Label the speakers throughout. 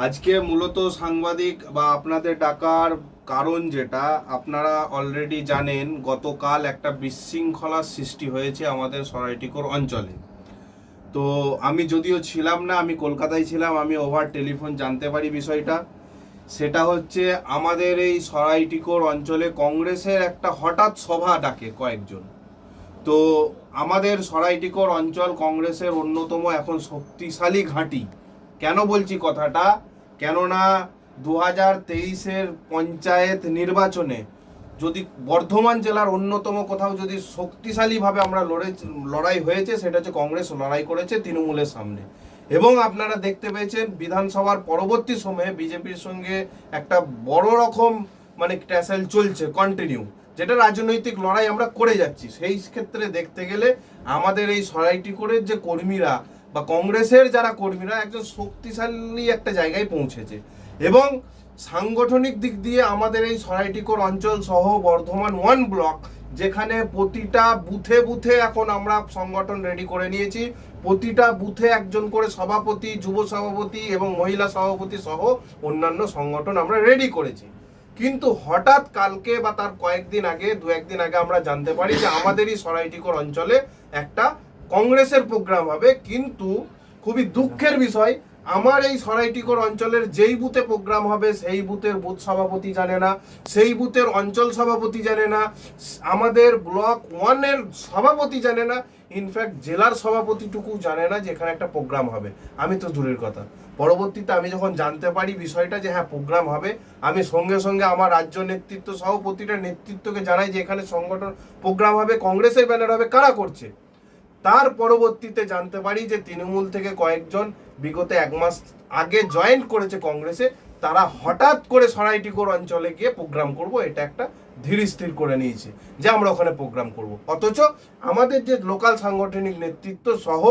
Speaker 1: আজকে মূলত সাংবাদিক বা আপনাদের ডাকার কারণ যেটা আপনারা অলরেডি জানেন, গতকাল একটা বিশৃঙ্খলার সৃষ্টি হয়েছে আমাদের সরাইটিকোর অঞ্চলে। তো আমি যদিও ছিলাম না, আমি কলকাতায় ছিলাম, আমি ওভার টেলিফোন জানতে পারি বিষয়টা। সেটা হচ্ছে আমাদের এই সরাইটিকোর অঞ্চলে কংগ্রেসের একটা হঠাৎ সভা ডাকে কয়েকজন। তো আমাদের সরাইটিকোর অঞ্চল কংগ্রেসের অন্যতম এখন শক্তিশালী ঘাঁটি। কেন বলছি কথাটা? কেননা 2023-এর পঞ্চায়েত নির্বাচনে যদি বর্ধমান জেলার অন্যতম কোথাও যদি শক্তিশালীভাবে আমরা লড়াই হয়েছে, সেটা হচ্ছে কংগ্রেস লড়াই করেছে তৃণমূলের সামনে। এবং আপনারা দেখতে পেয়েছেন বিধানসভার পরবর্তী সময়ে বিজেপির সঙ্গে একটা বড় রকম ট্যাসেল চলছে কন্টিনিউ, যেটা রাজনৈতিক লড়াই আমরা করে যাচ্ছি। সেই ক্ষেত্রে দেখতে গেলে আমাদের এই সরাইটিকোরের যে কর্মীরা বা কংগ্রেসের যারা কর্মীরা একজন শক্তিশালী একটা জায়গায় পৌঁছেছে। এবং সাংগঠনিক দিক দিয়ে আমাদের এই সরাইটিকোর অঞ্চল সহ বর্ধমান 1 ব্লক, যেখানে প্রতিটা বুথে বুথে এখন আমরা সংগঠন রেডি করে নিয়েছি। প্রতিটা বুথে একজন করে সভাপতি, যুব সভাপতি এবং মহিলা সভাপতি সহ অন্যান্য সংগঠন আমরা রেডি করেছি। কিন্তু হঠাৎ কালকে বা তার কয়েকদিন আগে, দু একদিন আগে আমরা জানতে পারি যে আমাদেরই সরাইটিকোর অঞ্চলে একটা কংগ্রেসের প্রোগ্রাম হবে। কিন্তু খুবই দুঃখের বিষয়, আমার এই সরাইটিকোর অঞ্চলের যেই বুথে প্রোগ্রাম হবে সেই বুথের বুথ সভাপতি জানে না, সেই বুথের অঞ্চল সভাপতি জানে না, আমাদের ব্লক 1-এর সভাপতি জানে না, ইনফ্যাক্ট জেলার সভাপতিটুকু জানে না যে এখানে একটা প্রোগ্রাম হবে। আমি তো দূরের কথা, পরবর্তীতে আমি যখন জানতে পারি বিষয়টা যে হ্যাঁ প্রোগ্রাম হবে, আমি সঙ্গে সঙ্গে আমার রাজ্য নেতৃত্ব সহ প্রতিটা নেতৃত্বকে জানাই যে এখানে সংগঠন প্রোগ্রাম হবে, কংগ্রেসের ব্যানার হবে, কারা করছে। তার পরবর্তীতে জানতে পারি যে তৃণমূল থেকে কয়েকজন বিগত 1 মাস আগে জয়েন করেছে কংগ্রেসে, তারা হঠাৎ করে সরাইটিকোর অঞ্চলে গিয়ে প্রোগ্রাম করব, এটা একটা ধীর স্থির করে নিয়েছে যে আমরা ওখানে প্রোগ্রাম করব। অথচ আমাদের যে লোকাল সাংগঠনিক নেতৃত্ব সহ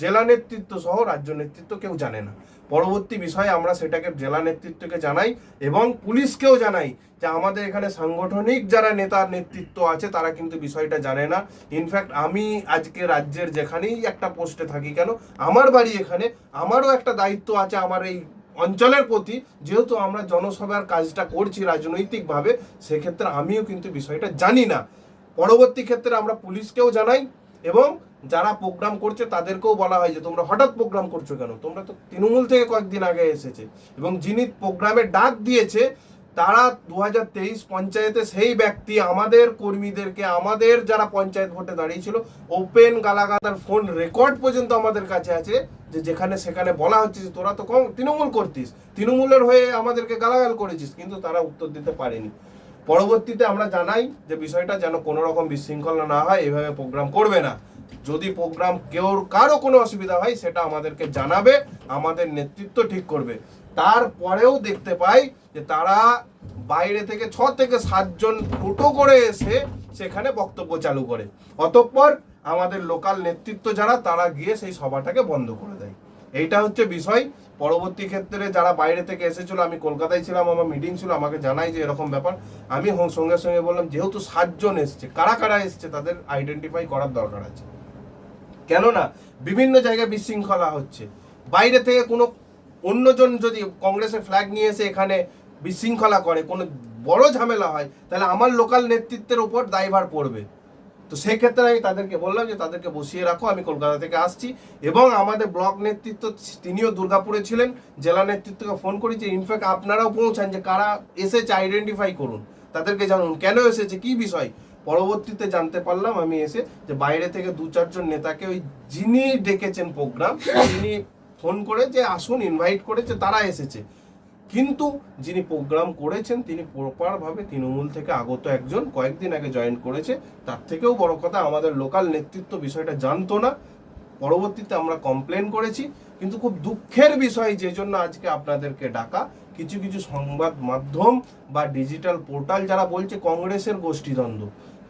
Speaker 1: জেলা নেতৃত্ব সহ রাজ্য নেতৃত্ব কেউ জানে না। পরবর্তী বিষয়ে আমরা সেটাকে জেলা নেতৃত্বকে জানাই এবং পুলিশকেও জানাই যে আমাদের এখানে সাংগঠনিক যারা নেতার নেতৃত্ব আছে তারা কিন্তু বিষয়টা জানে না। ইনফ্যাক্ট আমি আজকে রাজ্যের যেখানেই একটা পোস্টে থাকি কেন, আমার বাড়ি এখানে, আমারও একটা দায়িত্ব আছে আমার এই অঞ্চলের প্রতি। যেহেতু আমরা জনসভার কাজটা করছি রাজনৈতিকভাবে, সেক্ষেত্রে আমিও কিন্তু বিষয়টা জানি না। পরবর্তী ক্ষেত্রে আমরা পুলিশকেও জানাই এবং যারা প্রোগ্রাম করছে তাদেরকেও বলা হয় যে তোমরা হঠাৎ প্রোগ্রাম করছো কেন, তোমরা তো তৃণমূল থেকে কয়েকদিন আগে এসেছে। এবং যিনি প্রোগ্রামে ডাক দিয়েছে তারা 2023 পঞ্চায়েতে সেই ব্যক্তি আমাদের কর্মীদেরকে, আমাদের যারা পঞ্চায়েত ভোটে দাঁড়িয়েছিল, ওপেন গালাগালার ফোন রেকর্ড পর্যন্ত আমাদের কাছে আছে, যে যেখানে সেখানে বলা হচ্ছে যে তোরা তো তৃণমূল করতিস, তৃণমূলের হয়ে আমাদেরকে গালাগাল করেছিস, কিন্তু তারা উত্তর দিতে পারেনি। পরবর্তীতে আমরা জানাই যে বিষয়টা যেন কোনো রকম বিশৃঙ্খলা না হয়, এভাবে প্রোগ্রাম করবে না। যদি প্রোগ্রাম কারো কোনো অসুবিধা হয় সেটা আমাদেরকে জানাবে, আমাদের নেতৃত্ব ঠিক করবে। তারপরেও দেখতে পাই যে তারা বাইরে থেকে 6 থেকে 7 জন টোটো করে এসে সেখানে বক্তব্য চালু করে। অতঃপর আমাদের লোকাল নেতৃত্ব যারা, তারা গিয়ে সেই সভাটাকে বন্ধ করে দেয়। এইটা হচ্ছে বিষয়। পরবর্তী ক্ষেত্রে যারা বাইরে থেকে এসেছিল, আমি কলকাতায় ছিলাম, আমার মিটিং ছিল, আমাকে জানাই যে এরকম ব্যাপার। আমি সঙ্গে সঙ্গে বললাম যেহেতু 7 জন এসছে, কারা কারা এসছে তাদের আইডেন্টিফাই করার দরকার আছে। কেননা বিভিন্ন জায়গায় বিশৃঙ্খলা হচ্ছে। বাইরে থেকে কোনো অন্যজন যদি কংগ্রেসের ফ্ল্যাগ নিয়ে এসে এখানে বিশৃঙ্খলা করে, কোনো বড় ঝামেলা হয়, তাহলে আমার লোকাল নেতৃত্বের উপর দায়ভার পড়বে। তো সেক্ষেত্রে আমি তাদেরকে বললাম যে তাদেরকে বসিয়ে রাখো, আমি কলকাতা থেকে আসছি। এবং আমাদের ব্লক নেতৃত্ব, তিনিও দুর্গাপুরে ছিলেন, জেলা নেতৃত্বকে ফোন করেছি। ইনফ্যাক্ট আপনারাও পৌঁছান যে কারা এসেছে আইডেন্টিফাই করুন, তাদেরকে জানুন কেন এসেছে, কি বিষয়। পরবর্তীতে জানতে পারলাম আমি এসে যে বাইরে থেকে 2-4 জন নেতাকে, ওই যিনি ডেকেছেন প্রোগ্রাম, তিনি ফোন করে যে আসুন, ইনভাইট করেছে, তারা এসেছে। কিন্তু যিনি প্রোগ্রাম করেছেন তিনি প্রপারভাবে তৃণমূল থেকে আগত একজন, কয়েকদিন আগে জয়েন করেছে। তার থেকেও বড় কথা, আমাদের লোকাল নেতৃত্ব বিষয়টা জানতো না। পরবর্তীতে আমরা কমপ্লেন করেছি। কিন্তু খুব দুঃখের বিষয়, যে জন্য আজকে আপনাদেরকে ডাকা, কিছু কিছু সংবাদ মাধ্যম বা ডিজিটাল পোর্টাল যারা বলছে কংগ্রেসের গোষ্ঠীদ্বন্দ্ব।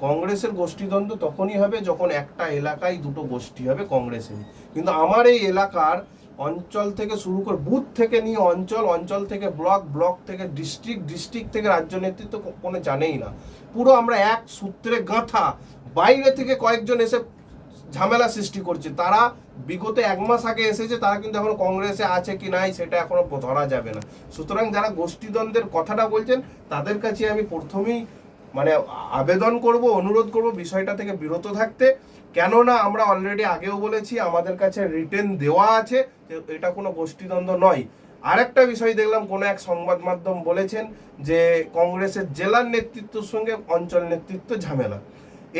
Speaker 1: কংগ্রেসের গোষ্ঠীদ্বন্দ্ব তখনই হবে যখন একটা এলাকায় দুটো গোষ্ঠী হবে কংগ্রেসের। কিন্তু আমার এই এলাকার অঞ্চল থেকে শুরু করে বুথ থেকে নিয়ে অঞ্চল, অঞ্চল থেকে ব্লক, ব্লক থেকে ডিস্ট্রিক্ট, ডিস্ট্রিক্ট থেকে রাজ্য নেতৃত্ব কোনো জানেই না। পুরো আমরা এক সূত্রে গাঁথা। বাইরে থেকে কয়েকজন এসে ঝামেলা সৃষ্টি করছে। তারা বিগত 1 মাস আগে এসেছে, তারা কিন্তু এখন কংগ্রেসে আছে কি নাই সেটা এখনো ধরা যাবে না। সুতরাং যারা গোষ্ঠীদ্বন্দ্বের কথাটা বলছেন তাদের কাছে আমি প্রথমেই মানে আবেদন করব, অনুরোধ করব বিষয়টা থেকে বিরত থাকতে। কেননা আমরা অলরেডি আগেও বলেছি, আমাদের কাছে রিটেন দেওয়া আছে যে এটা কোনো গোষ্ঠীদ্বন্দ্ব নয়। আরেকটা বিষয় দেখলাম কোনো এক সংবাদ মাধ্যম বলেছেন যে কংগ্রেসের জেলার নেতৃত্বের সঙ্গে অঞ্চল নেতৃত্ব ঝামেলা।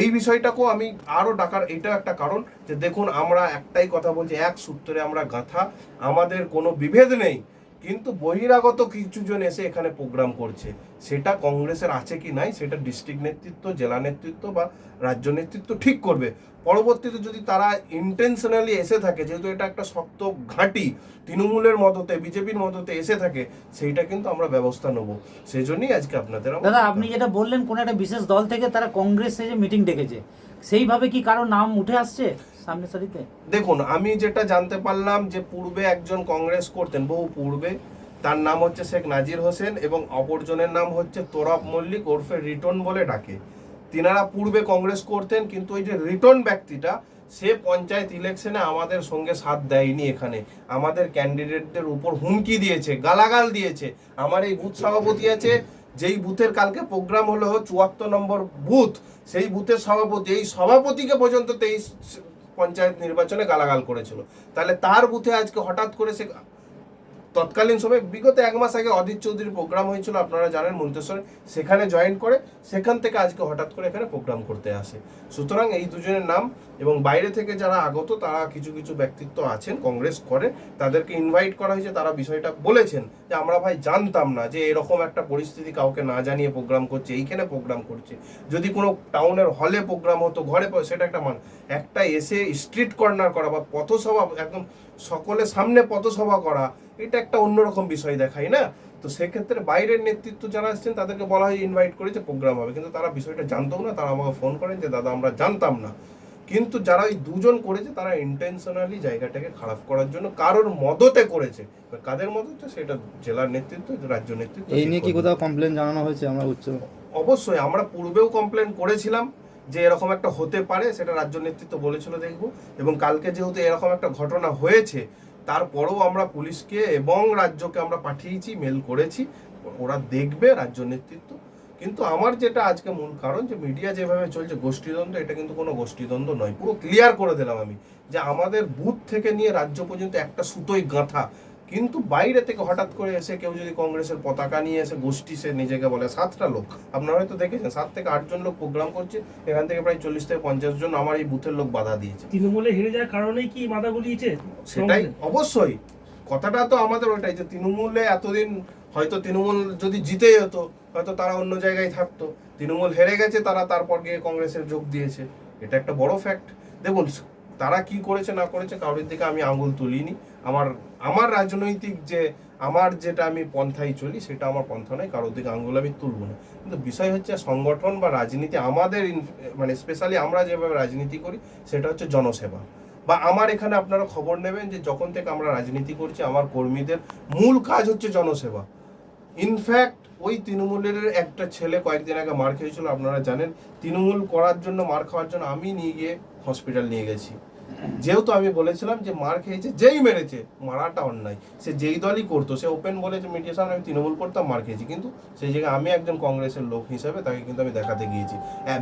Speaker 1: এই বিষয়টাকেও আমি আরও ডাকার এটাও একটা কারণ যে দেখুন, আমরা একটাই কথা বলছি, এক সূত্রে আমরা গাঁথা, আমাদের কোনো বিভেদ নেই, কিন্তু বহিরাগত কিছুজন এসে এখানে প্রোগ্রাম করছে, সেটা কংগ্রেসের আছে কি নাই সেটা ডিস্ট্রিক্ট নেতৃত্ব, জেলা নেতৃত্ব বা রাজ্য নেতৃত্ব ঠিক করবে। পরবর্তীতে যদি তারা ইন্টেনশনালি এসে থাকে, যেহেতু এটা একটা শক্ত ঘাঁটি তৃণমূলের মদতে, বিজেপির মদতে এসে থাকে, সেইটা কিন্তু আমরা ব্যবস্থা নেব। সেই জন্যই আজকে আপনাদের
Speaker 2: দাদা আপনি যেটা বললেন কোন একটা বিশেষ দল থেকে তারা কংগ্রেসে যে মিটিং ডেকেছে, সেইভাবে কি কারো নাম উঠে আসছে সামনের সারিতে?
Speaker 1: দেখুন, আমি যেটা জানতে পারলাম যে পূর্বে একজন কংগ্রেস করতেন, বহু পূর্বে, তার নাম হচ্ছে শেখ নাজির হোসেন এবং অপরজনের নাম হচ্ছে তোরাব মল্লিক ওরফে রিটন বলে ডাকে। তিনারা পূর্বে কংগ্রেস করতেন, কিন্তু ওই যে রিটন ব্যক্তিটা, সে পঞ্চায়েত ইলেকশনে আমাদের সঙ্গে সাথ দেয়নি। এখানে আমাদের ক্যান্ডিডেটদের উপর হুমকি দিয়েছে, গালাগাল দিয়েছে। আমার এই বুথ সভাপতি আছে, যেই বুথের কালকে প্রোগ্রাম হলো 74 নম্বর বুথ, সেই বুথের সভাপতি, এই সভাপতিকে পর্যন্ত 23 পঞ্চায়েত নির্বাচনে গালাগাল করেছিল। তাহলে তার বুথে আজকে হঠাৎ করে সে তৎকালীন সময় বিগত 1 মাস আগে অদিত চৌধুরীর প্রোগ্রাম হয়েছিল, আপনারা জানেন, মন্তেশ্বরে, সেখানে জয়েন করে সেখান থেকে আজকে হঠাৎ করে এখানে প্রোগ্রাম করতে আসে। সুতরাং এই দুজনের নাম, এবং বাইরে থেকে যারা আগত তারা কিছু কিছু ব্যক্তিত্ব আছেন কংগ্রেস করে, তাদেরকে ইনভাইট করা হয়েছে। তারা বিষয়টা বলেছেন যে আমরা ভাই জানতাম না যে এরকম একটা পরিস্থিতি, কাউকে না জানিয়ে প্রোগ্রাম করছে, এইখানে প্রোগ্রাম করছে। যদি কোনো টাউনের হলে প্রোগ্রাম হতো, ঘরে সেটা একটা একটা এসে স্ট্রিট কর্নার করা বা পথসভা, একদম সকলের সামনে পথসভা করা, এটা একটা অন্যরকম বিষয় দেখায় না? তো সেক্ষেত্রে বাইরের নেতৃত্ব যারা আসছেন তাদেরকে বলা হয় ইনভাইট করেছে, প্রোগ্রাম হবে, কিন্তু তারা বিষয়টা জানতেও না। তারা আমাকে ফোন করেন যে দাদা আমরা জানতাম না। কিন্তু যারা ওই দুজন করেছে তারা ইন্টেনশনালি জায়গাটাকে খারাপ করার জন্য কারোর মদতে করেছে। কাদের মদতে সেটা জেলার নেতৃত্ব, রাজ্য নেতৃত্ব।
Speaker 3: এই নিয়ে কি কোথাও কমপ্লেন জানানো হয়েছে? আমরা
Speaker 1: অবশ্যই আমরা পূর্বেও কমপ্লেন করেছিলাম যে এরকম একটা হতে পারে, সেটা রাজ্য নেতৃত্ব বলেছিল দেখব। এবং কালকে যেহেতু এরকম একটা ঘটনা হয়েছে, তারপরেও আমরা পুলিশকে এবং রাজ্যকে আমরা পাঠিয়েছি, মেল করেছি, ওরা দেখবে রাজ্য নেতৃত্ব। কিন্তু আমার যেটা আজকে মূল কারণ, যে মিডিয়া যেভাবে চলছে গোষ্ঠীদ্বন্দ্ব, এটা কিন্তু কোনো গোষ্ঠীদ্বন্দ্ব নয়। পুরো ক্লিয়ার করে দিলাম আমি যে আমাদের বুথ থেকে নিয়ে রাজ্য পর্যন্ত একটা সুতোই গাঁথা। কিন্তু বাইরে থেকে হঠাৎ করে এসে কেউ যদি কংগ্রেসের পতাকা নিয়ে এসে গোষ্ঠী, সে নিজেকে বলে, 7টা লোক, আপনারা হয়তো দেখেছেন, 7 থেকে 8 জন লোক প্রোগ্রাম করছে, এখান থেকে প্রায় 40 থেকে 50 জন আমার এই বুথের লোক বাধা দিয়েছে।
Speaker 4: তৃণমূলে হেরে যাওয়ার কারণেই কি মাথা গলিয়েছে?
Speaker 1: সেটাই অবশ্যই কথাটা তো আমাদের ওইটাই, যে তৃণমূলে এতদিন হয়তো তৃণমূল যদি জিতে যেত হয়তো তারা অন্য জায়গায় থাকতো। তৃণমূল হেরে গেছে, তারা তারপর গিয়ে কংগ্রেসের যোগ দিয়েছে, এটা একটা বড় ফ্যাক্ট। দেখুন, তারা কি করেছে না করেছে কারোর দিকে আমি আঙুল তুলিনি। আমার রাজনৈতিক যে আমার যেটা আমি পন্থায় চলি, সেটা আমার পন্থা নয়, কারোর দিকে আঙুল আমি তুলব না। কিন্তু বিষয় হচ্ছে সংগঠন বা রাজনীতি, আমাদের মানে স্পেশালি আমরা যেভাবে রাজনীতি করি সেটা হচ্ছে জনসেবা। বা আমার এখানে আপনারা খবর নেবেন যে যখন থেকে আমরা রাজনীতি করছি, আমার কর্মীদের মূল কাজ হচ্ছে জনসেবা। ইনফ্যাক্ট ওই তৃণমূলের একটা ছেলে কয়েকদিন আগে মার খেয়েছিল, আপনারা জানেন। তৃণমূল করার জন্য, মার খাওয়ার জন্য আমি নিয়ে গিয়ে হসপিটাল নিয়ে গেছি। যেহেতু আমি বলেছিলাম যে মার খেয়েছে, যেই মেরেছে, মারাটা অন্যায়, সে যেই দলই করতো, সে ওপেন বলেছে মিডিয়ার সামনে আমি তৃণমূল করতাম, মার খেয়েছি। কিন্তু সেই জায়গায় আমি একজন কংগ্রেসের লোক হিসেবে তাকে কিন্তু আমি দেখাতে গিয়েছি,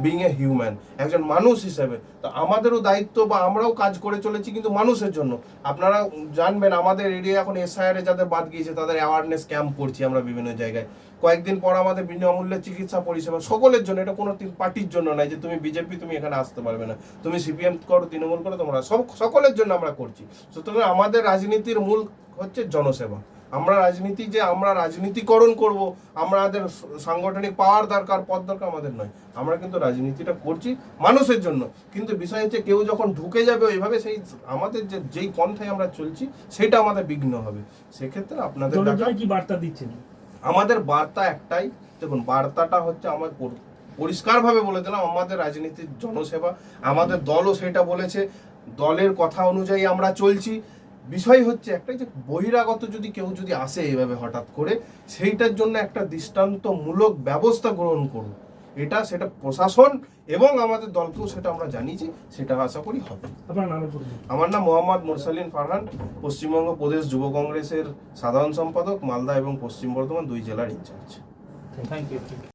Speaker 1: বিং এ হিউম্যান, একজন মানুষ হিসেবে। তো আমাদেরও দায়িত্ব, বা আমরাও কাজ করে চলেছি কিন্তু মানুষের জন্য। আপনারা জানবেন আমাদের এরিয়া এখন এসআইআরে যাদের বাদ গিয়েছে তাদের অ্যাওয়ারনেস ক্যাম্প করছি আমরা বিভিন্ন জায়গায়। কয়েকদিন পর আমাদের বিনামূল্যে চিকিৎসা পরিষেবা সকলের জন্য, এটা কোনো পার্টির জন্য নয় যে তুমি বিজেপি তুমি এখানে আসতে পারবে না, তুমি সিপিএম করো, তৃণমূল করো, তোমরা সকলের জন্য আমরা করছি। সুতরাং আমাদের রাজনীতির মূল হচ্ছে জনসেবা। আমরা রাজনীতিকরণ করব, আমাদের সাংগঠনিক পাওয়ার দরকার, পদ দরকার, আমাদের নয়। আমরা কিন্তু রাজনীতিটা করছি মানুষের জন্য। কিন্তু বিষয় হচ্ছে কেউ যখন ঢুকে যাবে ওইভাবে, সেই আমাদের যেই পন্থায় আমরা চলছি সেটা আমাদের বিঘ্ন হবে। সেক্ষেত্রে আপনাদের
Speaker 4: কি বার্তা দিচ্ছেন?
Speaker 1: আমাদের বার্তা একটাই, দেখুন বার্তাটা হচ্ছে আমার পরিষ্কারভাবে বলে দিলাম, আমাদের রাজনীতির জনসেবা। আমাদের দলও সেটা বলেছে, দলের কথা অনুযায়ী আমরা চলছি। বিষয় হচ্ছে একটাই, যে বহিরাগত যদি কেউ আসে এইভাবে হঠাৎ করে, সেইটার জন্য একটা দৃষ্টান্তমূলক ব্যবস্থা গ্রহণ করুন। এটা সেটা প্রশাসন এবং আমাদের দলকেও সেটা আমরা জানি যে সেটা আশা করি হবে।
Speaker 4: আপনার নামের পরিচয়?
Speaker 1: আমার নাম মোহাম্মদ মুরসালিন ফারহান, পশ্চিমবঙ্গ প্রদেশ যুব কংগ্রেসের সাধারণ সম্পাদক, মালদা এবং পশ্চিম বর্ধমান 2 জেলার ইনচার্জ।
Speaker 2: Thank you.